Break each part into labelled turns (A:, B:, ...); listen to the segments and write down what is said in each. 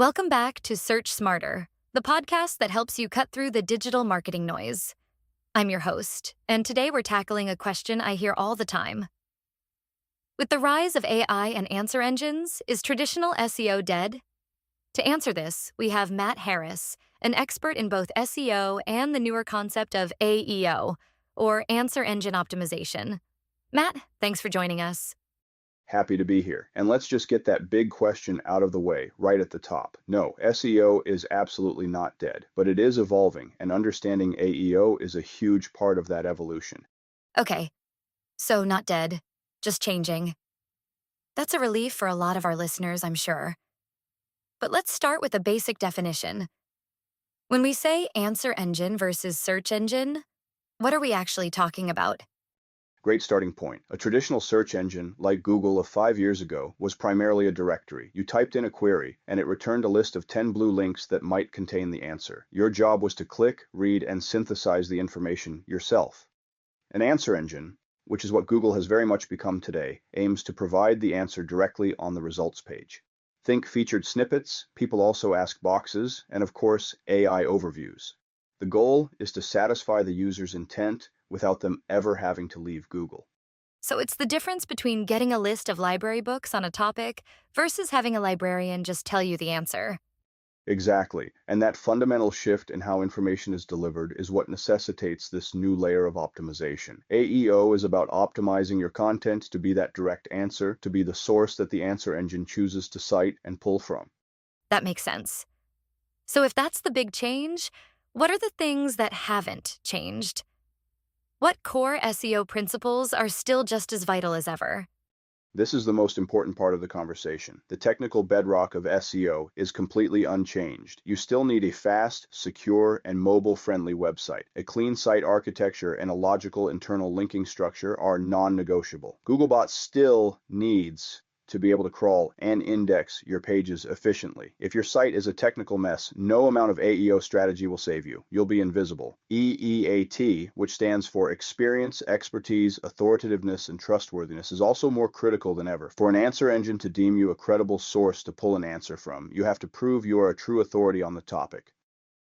A: Welcome back to Search Smarter, the podcast that helps you cut through the digital marketing noise. I'm your host, and today we're tackling a question I hear all the time. With the rise of AI and answer engines, is traditional SEO dead? To answer this, we have Matt Harris, an expert in both SEO and the newer concept of AEO, or answer engine optimization. Matt, thanks for joining us.
B: Happy to be here. And let's just get that big question out of the way right at the top. No, SEO is absolutely not dead, but it is evolving, and understanding AEO is a huge part of that evolution.
A: Okay, so not dead, just changing. That's a relief for a lot of our listeners, I'm sure. But let's start with a basic definition. When we say answer engine versus search engine, what are we actually talking about?
B: Great starting point. A traditional search engine, like Google of 5 years ago, was primarily a directory. You typed in a query, and it returned a list of 10 blue links that might contain the answer. Your job was to click, read, and synthesize the information yourself. An answer engine, which is what Google has very much become today, aims to provide the answer directly on the results page. Think featured snippets, people also ask boxes, and of course, AI overviews. The goal is to satisfy the user's intent without them ever having to leave Google.
A: So it's the difference between getting a list of library books on a topic versus having a librarian just tell you the answer.
B: Exactly, and that fundamental shift in how information is delivered is what necessitates this new layer of optimization. AEO is about optimizing your content to be that direct answer, to be the source that the answer engine chooses to cite and pull from.
A: That makes sense. So if that's the big change, what are the things that haven't changed? What core SEO principles are still just as vital as ever?
B: This is the most important part of the conversation. The technical bedrock of SEO is completely unchanged. You still need a fast, secure, and mobile-friendly website. A clean site architecture and a logical internal linking structure are non-negotiable. Googlebot still needs to be able to crawl and index your pages efficiently. If your site is a technical mess, no amount of AEO strategy will save you. You'll be invisible. EEAT, which stands for experience, expertise, authoritativeness, and trustworthiness, is also more critical than ever. For an answer engine to deem you a credible source to pull an answer from, you have to prove you are a true authority on the topic.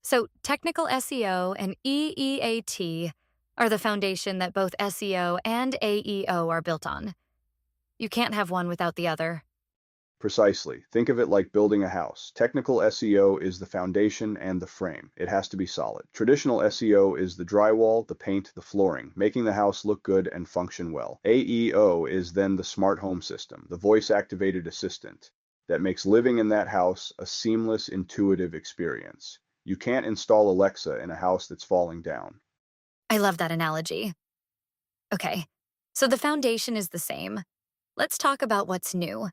A: So technical SEO and EEAT are the foundation that both SEO and AEO are built on. You can't have one without the other.
B: Precisely. Think of it like building a house. Technical SEO is the foundation and the frame. It has to be solid. Traditional SEO is the drywall, the paint, the flooring, making the house look good and function well. AEO is then the smart home system, the voice-activated assistant that makes living in that house a seamless, intuitive experience. You can't install Alexa in a house that's falling down.
A: I love that analogy. Okay, so the foundation is the same. Let's talk about what's new.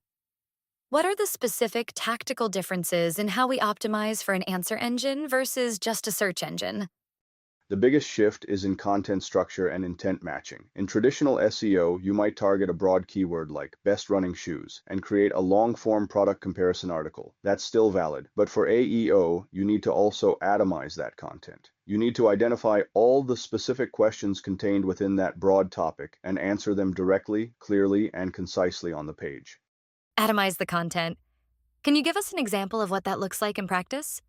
A: What are the specific tactical differences in how we optimize for an answer engine versus just a search engine?
B: The biggest shift is in content structure and intent matching. In traditional SEO, you might target a broad keyword like best running shoes and create a long-form product comparison article. That's still valid, but for AEO, you need to also atomize that content. You need to identify all the specific questions contained within that broad topic and answer them directly, clearly, and concisely on the page.
A: Atomize the content. Can you give us an example of what that looks like in practice?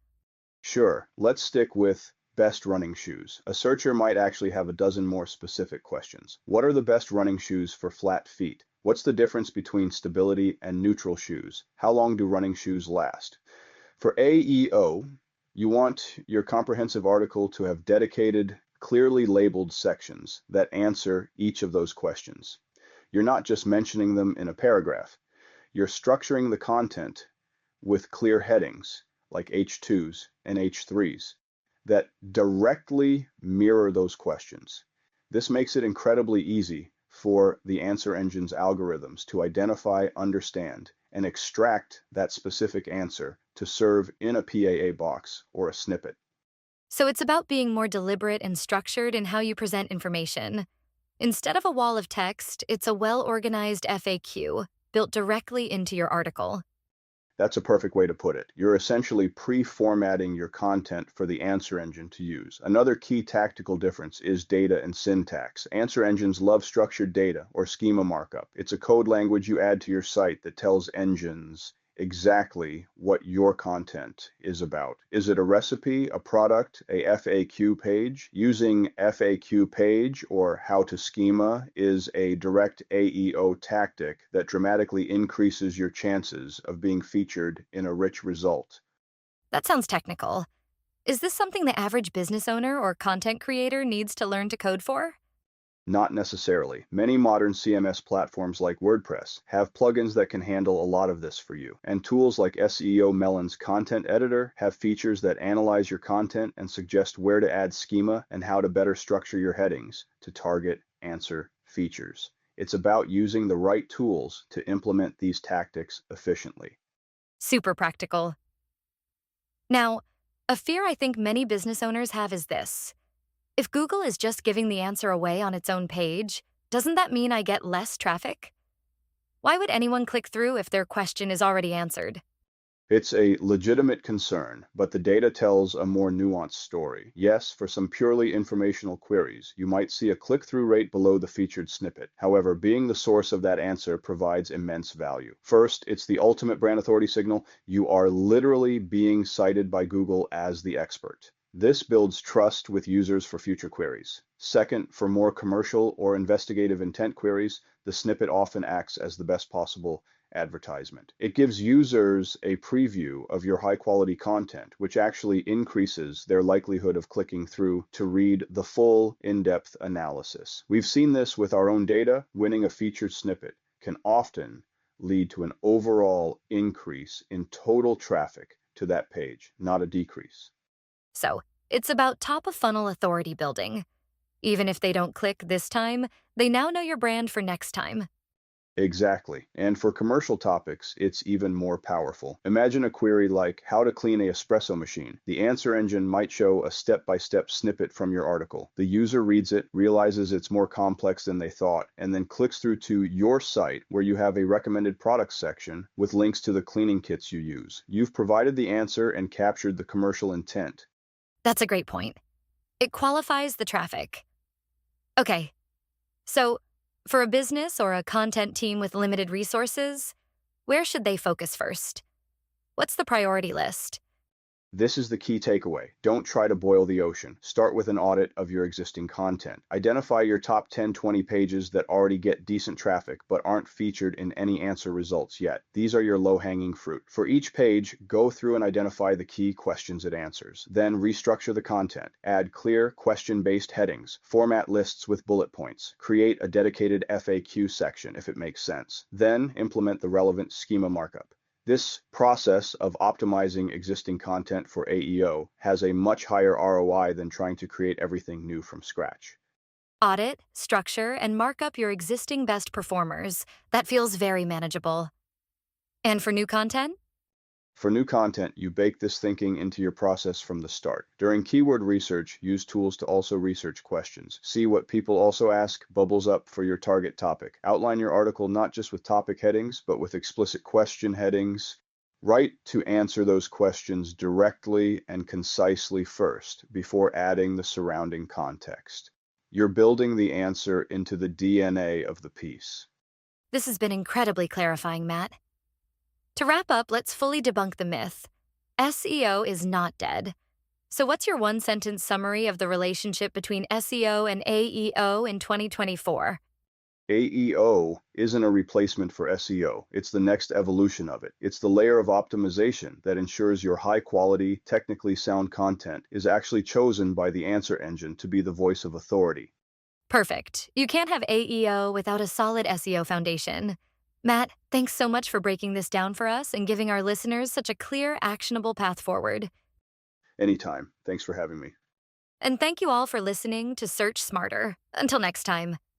B: Sure, let's stick with best running shoes. A searcher might actually have a dozen more specific questions. What are the best running shoes for flat feet? What's the difference between stability and neutral shoes? How long do running shoes last? For AEO, you want your comprehensive article to have dedicated, clearly labeled sections that answer each of those questions. You're not just mentioning them in a paragraph. You're structuring the content with clear headings like H2s and H3s that directly mirror those questions. This makes it incredibly easy for the answer engine's algorithms to identify, understand, and extract that specific answer to serve in a PAA box or a snippet.
A: So it's about being more deliberate and structured in how you present information. Instead of a wall of text, it's a well-organized FAQ built directly into your article.
B: That's a perfect way to put it. You're essentially pre-formatting your content for the answer engine to use. Another key tactical difference is data and syntax. Answer engines love structured data or schema markup. It's a code language you add to your site that tells engines exactly what your content is about. Is it a recipe, a product, a FAQ page? Using FAQ page or how to schema is a direct AEO tactic that dramatically increases your chances of being featured in a rich result.
A: That sounds technical. Is this something the average business owner or content creator needs to learn to code for?
B: Not necessarily. Many modern CMS platforms like WordPress have plugins that can handle a lot of this for you, and tools like SEO Melon's content editor have features that analyze your content and suggest where to add schema and how to better structure your headings to target answer features. It's about using the right tools to implement these tactics efficiently.
A: Super practical. Now, a fear I think many business owners have is this. If Google is just giving the answer away on its own page, doesn't that mean I get less traffic? Why would anyone click through if their question is already answered?
B: It's a legitimate concern, but the data tells a more nuanced story. Yes, for some purely informational queries, you might see a click-through rate below the featured snippet. However, being the source of that answer provides immense value. First, it's the ultimate brand authority signal. You are literally being cited by Google as the expert. This builds trust with users for future queries. Second, for more commercial or investigative intent queries, the snippet often acts as the best possible advertisement. It gives users a preview of your high quality content, which actually increases their likelihood of clicking through to read the full in-depth analysis. We've seen this with our own data. Winning a featured snippet can often lead to an overall increase in total traffic to that page, not a decrease.
A: So, it's about top of funnel authority building. Even if they don't click this time, they now know your brand for next time.
B: Exactly. And for commercial topics, it's even more powerful. Imagine a query like how to clean a espresso machine. The answer engine might show a step-by-step snippet from your article. The user reads it, realizes it's more complex than they thought, and then clicks through to your site where you have a recommended products section with links to the cleaning kits you use. You've provided the answer and captured the commercial intent.
A: That's a great point. It qualifies the traffic. Okay, so for a business or a content team with limited resources, where should they focus first? What's the priority list?
B: This is the key takeaway. Don't try to boil the ocean. Start with an audit of your existing content. Identify your top 10, 20 pages that already get decent traffic but aren't featured in any answer results yet. These are your low-hanging fruit. For each page, go through and identify the key questions it answers. Then restructure the content. Add clear, question-based headings. Format lists with bullet points. Create a dedicated FAQ section if it makes sense. Then implement the relevant schema markup. This process of optimizing existing content for AEO has a much higher ROI than trying to create everything new from scratch.
A: Audit, structure, and mark up your existing best performers. That feels very manageable. And for new content?
B: For new content, you bake this thinking into your process from the start. During keyword research, use tools to also research questions. See what people also ask, bubbles up for your target topic. Outline your article not just with topic headings, but with explicit question headings. Write to answer those questions directly and concisely first, before adding the surrounding context. You're building the answer into the DNA of the piece.
A: This has been incredibly clarifying, Matt. To wrap up, let's fully debunk the myth. SEO is not dead. So what's your one-sentence summary of the relationship between SEO and AEO in 2024?
B: AEO isn't a replacement for SEO. It's the next evolution of it. It's the layer of optimization that ensures your high-quality, technically sound content is actually chosen by the answer engine to be the voice of authority.
A: Perfect. You can't have AEO without a solid SEO foundation. Matt, thanks so much for breaking this down for us and giving our listeners such a clear, actionable path forward.
B: Anytime. Thanks for having me.
A: And thank you all for listening to Search Smarter. Until next time.